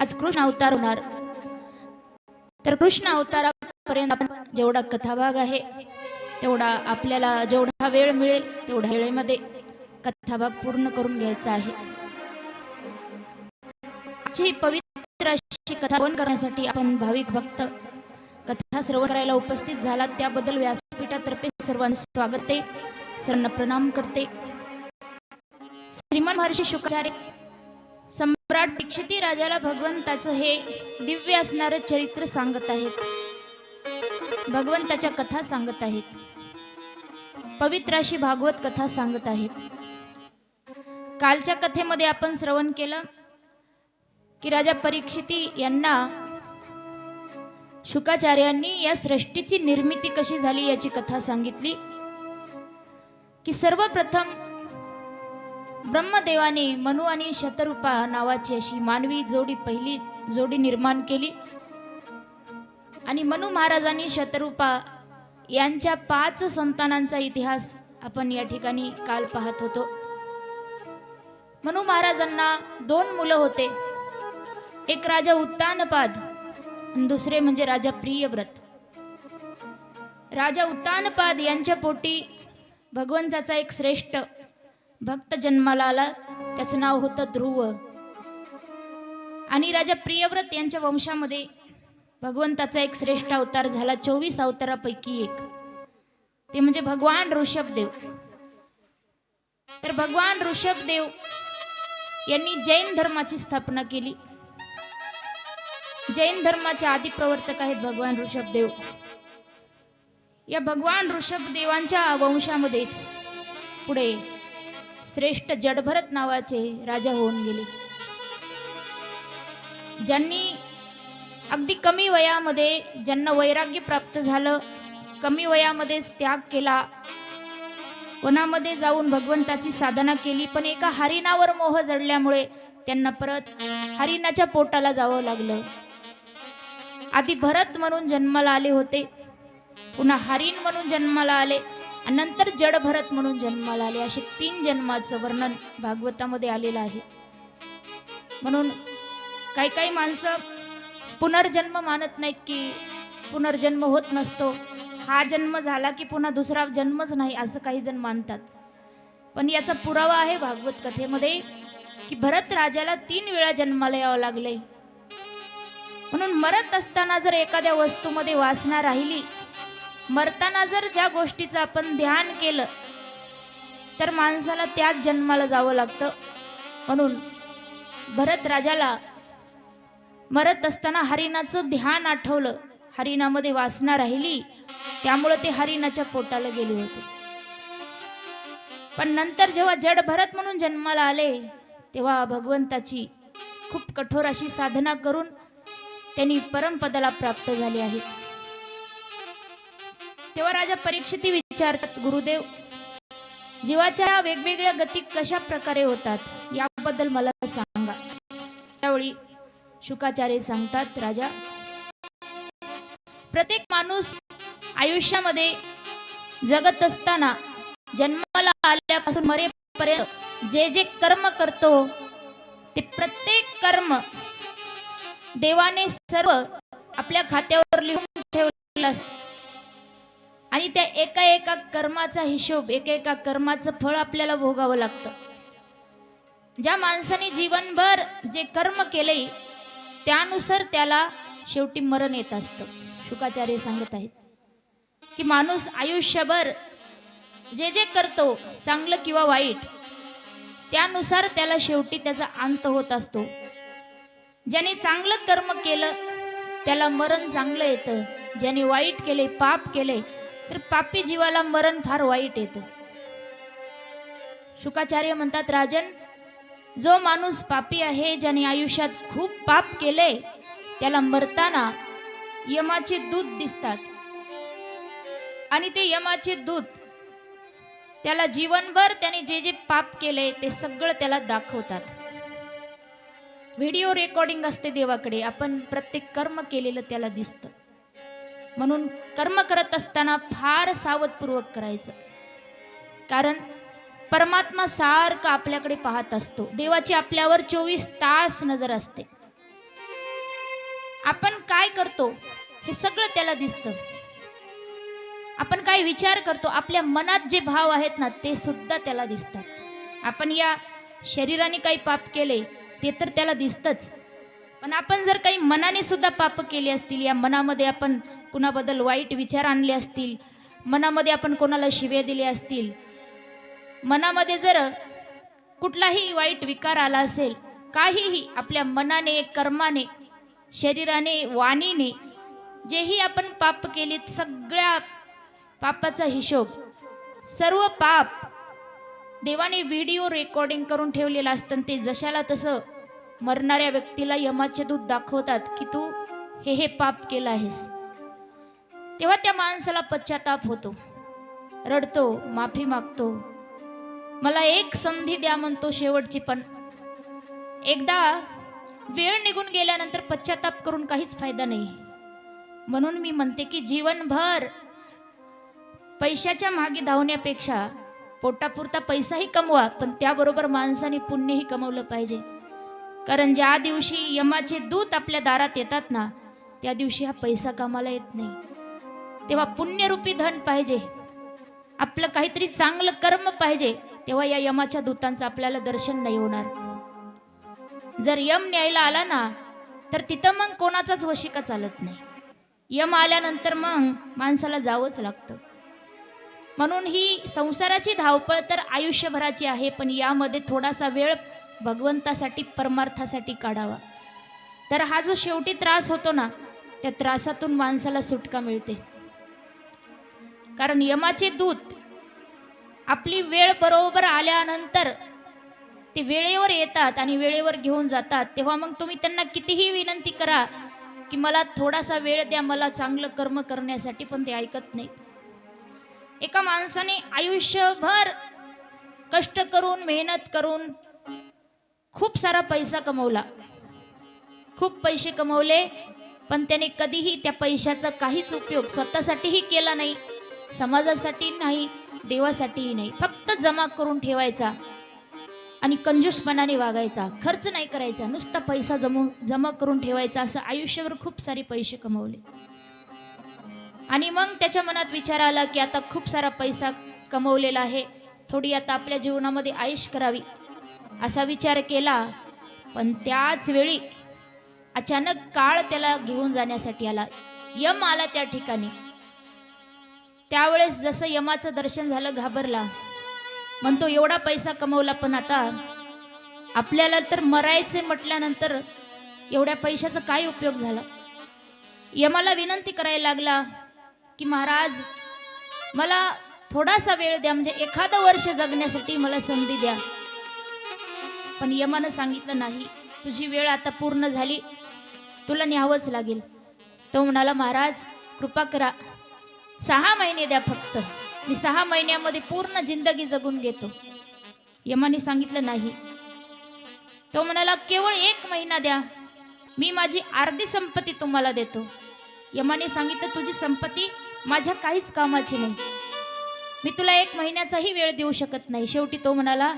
आज कृष्ण अवतार होणार। तर कृष्ण अवतारापर्यंत आपण जेवढा कथाभाग आहे तेवढा आपल्याला जेवढा वेळ मिळेल तेवढ्या वेळेमध्ये कथाभाग पूर्ण करून घ्यायचा आहे। जी पवित्र अशी कथा श्रवण करण्यासाठी आपण भाविक भक्त कथा श्रवण करायला उपस्थित झालात त्याबद्दल व्यासपीठातर्फे सर्वांचे स्वागत आहे, सर्वांना प्रणाम करते। श्रीमान महर्षी शुकाचार्य सम्राट परीक्षिती राजाला भगवंताचं हे दिव्य असणारे चरित्र सांगत आहेत, भगवंताच्या कथा सांगत आहेत, पवित्र अशी भागवत कथा सांगत आहेत। कालच्या कथेमध्ये आपण श्रवण केलं की राजा परीक्षिती यांना शुकाचार्यांनी या सृष्टीची निर्मिती कशी झाली याची कथा सांगितली की सर्वप्रथम ब्रह्मदेवाने मनु आणि शतरूपा नावाची अशी मानवी जोडी पहिली जोडी निर्माण केली आणि मनु महाराजांनी शतरूपा यांच्या 5 संतानांचा इतिहास आपण या ठिकाणी काल पाहत होतो। मनु महाराजांना 2 मुलं होते, एक राजा उत्तानपाद आणि दुसरे म्हणजे राजा प्रियव्रत। राजा उत्तानपाद यांच्या पोटी भगवंताचा एक श्रेष्ठ भक्त जन्माला आला, त्याचं नाव होतं ध्रुव। आणि राजा प्रियव्रत यांच्या वंशामध्ये भगवंताचा एक श्रेष्ठ अवतार झाला, 24 अवतारापैकी एक, ते म्हणजे भगवान ऋषभदेव। तर भगवान ऋषभदेव यांनी जैन धर्माची स्थापना केली। जैन धर्माचे आदी प्रवर्तक आहेत भगवान ऋषभदेव। या भगवान ऋषभदेवांच्या वंशामध्येच पुढे श्रेष्ठ जडभरत नावाचे राजा होऊन गेले, ज्यांनी अगदी कमी वयामध्ये ज्यांना वैराग्य प्राप्त झालं, कमी वयामध्येच त्याग केला, वनामध्ये जाऊन भगवंताची साधना केली, पण एका हरिणावर मोह जडल्यामुळे त्यांना परत हरिणाच्या पोटाला जावं लागलं। आधी भरत म्हणून जन्माला आले होते, पुन्हा हरिण म्हणून जन्माला आले आणि नंतर जड भरत म्हणून जन्माला आले, असे 3 जन्माचं वर्णन भागवतामध्ये आलेलं आहे। म्हणून काही काही माणसं पुनर्जन्म मानत नाहीत की पुनर्जन्म होत नसतो, हा जन्म झाला की पुन्हा दुसरा जन्मच नाही असं काही जण मानतात। पण याचा पुरावा आहे भागवत कथेमध्ये की भरत राजाला 3 वेळा जन्माला यावं लागले। म्हणून मरत असताना जर एखाद्या वस्तूमध्ये वासना राहिली, मरताना जर ज्या गोष्टीचं आपण ध्यान केलं तर माणसाला त्याच जन्माला जावं लागतं। म्हणून भरत राजाला मरत असताना हरिणाचं ध्यान आठवलं, हरिणामध्ये वासना राहिली, त्यामुळे ते हरिणाच्या पोटाला गेले होते। पण नंतर जेव्हा जड भरत म्हणून जन्माला आले तेव्हा भगवंताची खूप कठोर अशी साधना करून त्यांनी परमपदाला प्राप्त झाले आहेत। तेव्हा राजा परीक्षिती विचारतात, गुरुदेव जीवाच्या वेगवेगळ्या गती कशा प्रकारे होतात याबद्दल मला सांगा। त्यावेळी शुकाचार्य सांगतात, राजा प्रत्येक माणूस आयुष्यामध्ये जगत असताना जन्माला आल्यापासून मरेपर्यंत जे जे कर्म करतो ते प्रत्येक कर्म देवाने सर्व आपल्या खात्यावर लिहून ठेवलेलं असतं आणि त्या एका एका कर्माचा हिशोब, एका एका कर्माचं फळ आपल्याला भोगावं लागतं। ज्या माणसाने जीवनभर जे कर्म केले त्यानुसार त्याला शेवटी मरण येत असतं। शुकाचार्य सांगत आहेत की माणूस आयुष्यभर जे जे करतो चांगलं किंवा वाईट त्यानुसार त्याला शेवटी त्याचा अंत होत असतो। ज्याने चांगलं कर्म केलं त्याला मरण चांगलं येतं, ज्याने वाईट केले, पाप केले तर पापी जीवाला मरण फार वाईट येतं। शुकाचार्य म्हणतात, राजन जो माणूस पापी आहे, ज्याने आयुष्यात खूप पाप केले, त्याला मरताना यमाचे दूत दिसतात आणि ते यमाचे दूत त्याला जीवनभर त्याने जे जे पाप केले ते सगळं त्याला दाखवतात। व्हिडिओ रेकॉर्डिंग असते देवाकडे, आपण प्रत्येक कर्म केलेलं त्याला दिसतं। म्हणून कर्म करत असताना फार सावधपूर्वक करायचं, कारण परमात्मा सारखा आपल्याकडे पाहत असतो। देवाची आपल्यावर 24 तास नजर असते। आपण काय करतो हे सगळं त्याला दिसतं. आपण काय विचार करतो, आपल्या मनात जे भाव आहेत ना ते सुद्धा त्याला दिसतात. आपण या शरीराने काही पाप केले ते तर त्याला दिसतंच, पण आपण जर काही मनाने सुद्धा पाप केली असतील, या मनामध्ये आपण कुणाबद्दल वाईट विचार आणले असतील, मनामध्ये आपण कोणाला शिव्या दिल्या असतील, मनामध्ये जर कुठलाही वाईट विकार आला असेल, काहीही आपल्या मनाने, कर्माने, शरीराने, वाणीने जेही आपण पाप केले, सगळ्या पापाचा हिशोब, सर्व पाप देवाने व्हिडिओ रेकॉर्डिंग करून ठेवलेलं असतं. ते जशाला तसं मरणाऱ्या व्यक्तीला यमाचे दूत दाखवतात की तू हे पाप केलं आहेस. तेव्हा त्या माणसाला पश्चाताप होतो, रडतो, माफी मागतो, मला एक संधी द्या म्हणतो शेवटची. पण एकदा वेळ निघून गेल्यानंतर पश्चाताप करून काहीच फायदा नाही. म्हणून मी म्हणते की जीवनभर पैशाच्या मागे धावण्यापेक्षा पोटापुरता पैसाही कमवा, पण त्याबरोबर माणसाने पुण्यही कमवलं पाहिजे. कारण ज्या दिवशी यमाचे दूत आपल्या दारात येतात ना, त्या दिवशी हा पैसा कामाला येत नाही. तेव्हा पुण्यरूपी धन पाहिजे, आपलं काहीतरी चांगलं कर्म पाहिजे, तेव्हा या यमाच्या दूतांचं आपल्याला दर्शन नाही होणार. जर यम न्यायला आला ना तर तिथं मग कोणाचाच वशिका चालत नाही. यम आल्यानंतर मग माणसाला जावंच लागतं. म्हणून ही संसाराची धावपळ तर आयुष्यभराची आहे, पण यामध्ये थोडासा वेळ भगवंतासाठी, परमार्थासाठी काढावा. तर हा जो शेवटी त्रास होतो ना, त्या त्रासातून माणसाला सुटका मिळते. कारण यमाचे दूत आपली वेळ बरोबर आल्यानंतर ते वेळेवर येतात आणि वेळेवर घेऊन जातात. तेव्हा मग तुम्ही त्यांना कितीही विनंती करा की मला थोडासा वेळ द्या, मला चांगलं कर्म करण्यासाठी, पण ते ऐकत नाहीत. एका माणसाने आयुष्यभर कष्ट करून, मेहनत करून खूप सारा पैसा कमवला, खूप पैसे कमवले, पण त्याने कधीही त्या पैशाचा काहीच उपयोग स्वतःसाठीही केला नाही, समाजासाठी नाही, देवासाठीही नाही. फक्त जमा करून ठेवायचा आणि कंजूसपणाने वागायचा, खर्च नाही करायचा, नुसता पैसा जमा करून ठेवायचा. असं आयुष्यभर खूप सारे पैसे कमवले. आणि मग त्याच्या मनात विचार आला की आता खूप सारा पैसा कमवलेला आहे, थोडी आता आपल्या जीवनामध्ये आयुष करावी, असा विचार केला. पण त्याच वेळी अचानक काळ त्याला घेऊन जाण्यासाठी आला, यम आला त्या ठिकाणी. त्यावेळेस जसं यमाचं दर्शन झालं, घाबरला, म्हणतो एवढा पैसा कमवला, पण आता आपल्याला तर मरायचे म्हटल्यानंतर एवढ्या पैशाचा काय उपयोग झाला. यमाला विनंती करायला लागला की महाराज मला थोडासा वेळ द्या, म्हणजे एखादं वर्ष जगण्यासाठी मला संधी द्या. पण यमानं सांगितलं नाही, तुझी वेळ आता पूर्ण झाली, तुला न्यावंच लागेल. तो म्हणाला महाराज कृपा करा, 6 महिने द्या फक्त, मी 6 महिन्यामध्ये पूर्ण जिंदगी जगून घेतो. यमाने सांगितलं नाही. तो म्हणाला केवळ 1 महिना द्या, मी माझी अर्धी संपत्ती तुम्हाला देतो. यमाने सांगितलं तुझी संपत्ती माझ्या काहीच कामाची नाही, मी तुला 1 महिन्याचाही वेळ देऊ शकत नाही. शेवटी तो म्हणाला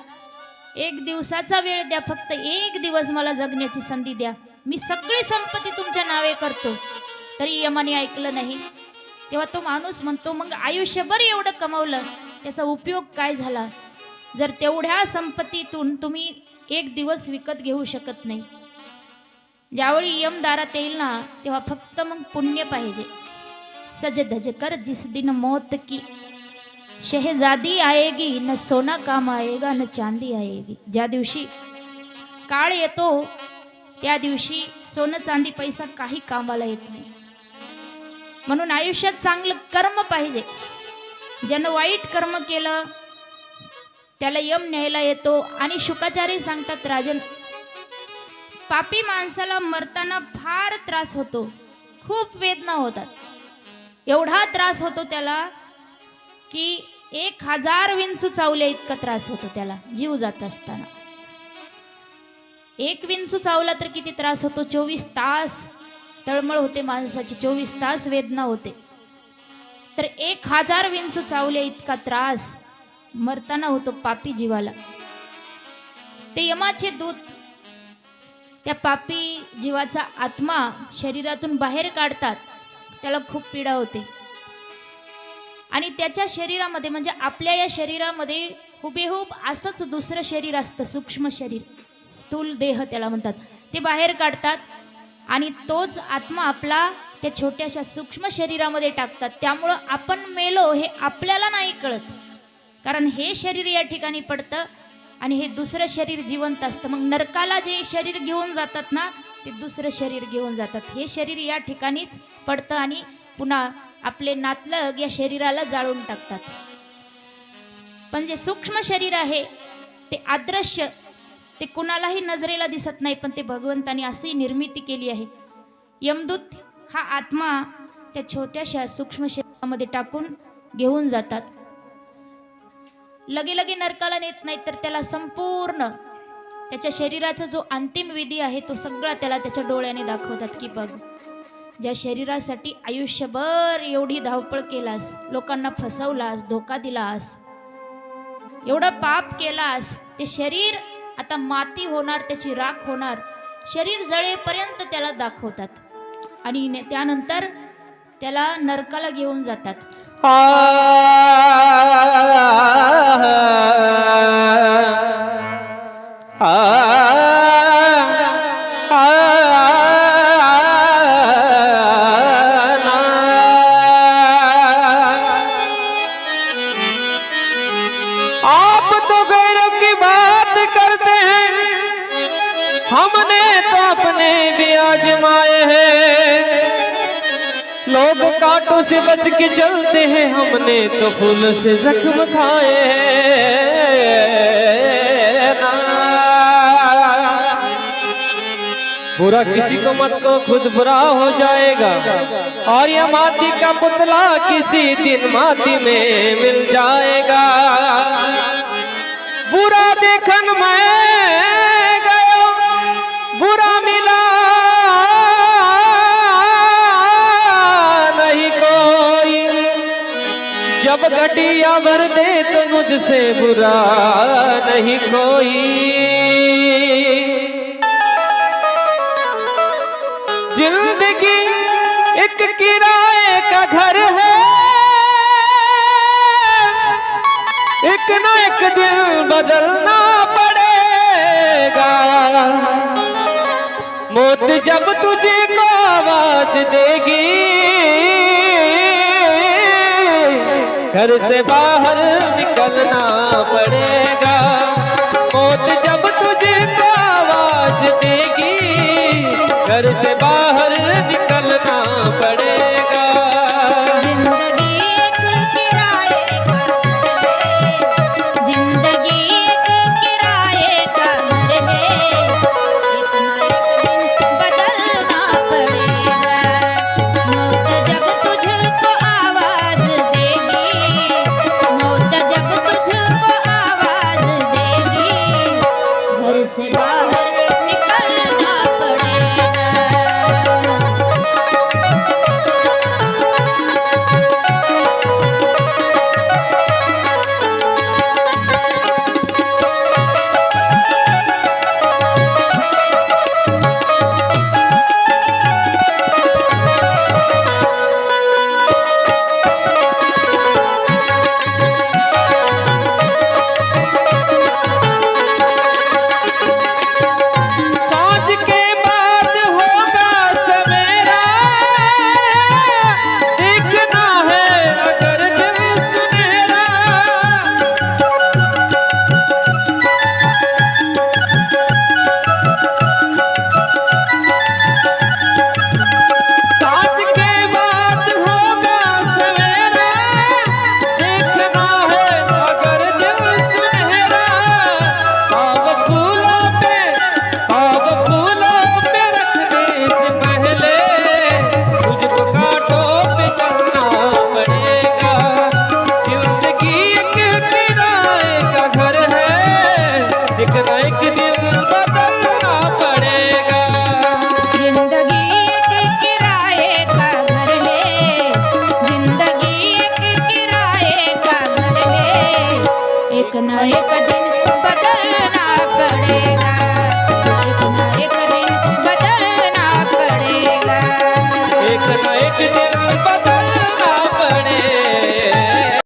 1 दिवसाचा वेळ द्या, फक्त 1 दिवस मला जगण्याची संधी द्या, मी सगळी संपत्ती तुमच्या नावे करतो. तरी यमाने ऐकलं नाही. तेव्हा तो माणूस म्हणतो मग आयुष्यभर एवढं कमवलं, त्याचा उपयोग काय झाला, जर तेवढ्या संपत्तीतून तुम्ही 1 दिवस विकत घेऊ शकत नाही. ज्यावेळी यम दारात येईल ना, तेव्हा फक्त मग पुण्य पाहिजे. सज धज कर जिस दिन मौत की शहजादी आएगी, न सोना काम आएगा न चांदी आएगी. ज्या दिवशी काळ येतो त्या दिवशी सोनं चांदी पैसा काही कामाला येत नाही. म्हणून आयुष्यात चांगलं कर्म पाहिजे. ज्यानं वाईट कर्म केलं त्याला यम न्यायला येतो. आणि शुकाचार्य सांगतात राजन, पापी माणसाला मरताना फार त्रास होतो, खूप वेदना होतात. एवढा त्रास होतो त्याला की 1000 विंचू चावले इतका त्रास होतो त्याला जीव जात असताना. 1 विंचू चावला तर किती त्रास होतो, 24 तास तळमळ होते माणसाची, 24 तास वेदना होते. तर 1000 विंचू चावले इतका त्रास मरताना होतो पापी जीवाला. ते यमाचे दूत त्या पापी जीवाचा आत्मा शरीरातून बाहेर काढतात, त्याला खूप पीडा होते आणि त्याच्या शरीरामध्ये म्हणजे आपल्या या शरीरामध्ये हुबेहूब असंच दुसरं शरीर असतं, सूक्ष्म शरीर, स्थूल देह त्याला म्हणतात, ते बाहेर काढतात आणि तोच आत्मा आपला त्या छोट्याशा सूक्ष्म शरीरामध्ये टाकतात. त्यामुळं आपण मेलो हे आपल्याला नाही कळत, कारण हे शरीर या ठिकाणी पडतं आणि हे दुसरं शरीर जिवंत असतं. मग नरकाला जे शरीर घेऊन जातात ना, ते दुसरं शरीर घेऊन जातात. हे शरीर या ठिकाणीच पडतं आणि पुन्हा आपले नातलग या शरीराला जाळून टाकतात. पण जे सूक्ष्म शरीर आहे ते अदृश्य, ते कुणालाही नजरेला दिसत नाही, पण ते भगवंतानी अशी निर्मिती केली आहे. यमदूत हा आत्मा त्या छोट्याशा सूक्ष्म शरीरामध्ये टाकून घेऊन जातात. लगे लगे नरकाला नेत नाही, तर त्याला संपूर्ण त्याच्या शरीराचा जो अंतिम विधी आहे तो सगळा त्याला त्याच्या डोळ्याने दाखवतात की बघ, ज्या शरीरासाठी आयुष्यभर एवढी धावपळ केलास, लोकांना फसवलास, धोका दिलास, एवढं पाप केलास, ते शरीर आता माती होणार, त्याची राख होणार. शरीर जळेपर्यंत त्याला दाखवतात आणि त्यानंतर त्याला नरकाला घेऊन जातात. आप तो गैरव की बात करते हैं, हमने तो अपने भी आजमाए हैं। लोग कांटों से बच के चलते हैं, हमने तो फूल से जख्म खाए हैं ना। बुरा किसी को मत को, खुद बुरा हो जाएगा, और यह माटी का पुतला किसी दिन माटी में मिल जाएगा। बुरा देखन मैं गयो, बुरा मिला नहीं कोई, जब घटिया भर दे तो मुझसे बुरा नहीं कोई। जिंदगी एक किराए का घर है, एक ना एक दिन बदलना पड़ेगा। मौत जब तुझे को आवाज देगी, घर से बाहर निकलना पड़ेगा। मौत जब तुझे को आवाज देगी, घर से बाहर निकलना पड़ेगा। जिंदगी एक किराए का घर है, जिंदगी एक किराए का घर है, एक ना एक दिन बदलना पड़ेगा। मौत जब तुझको आवाज देगी, मौत जब तुझको आवाज देगी, घर से बाहर निकलना पड़ेगा। सांझ के बाद होगा सवेरा, देखना है अगर दिल सुनहरा। सांझ के बाद होगा सवेरा, देखना है अगर दिल सुनहरा। पाव फूलों पे रखने से पहले तुझको कांटों पे चलना पड़ेगा। जिंदगी एक किराए का घर है, एक ना एक दिन बदलना पड़ेगा। जिंदगी एक किराए का घर है, जिंदगी एक किराए का घर है, एक न एक दिन बदलना पड़ेगा, एक न एक दिन एक ना एक दिन बदल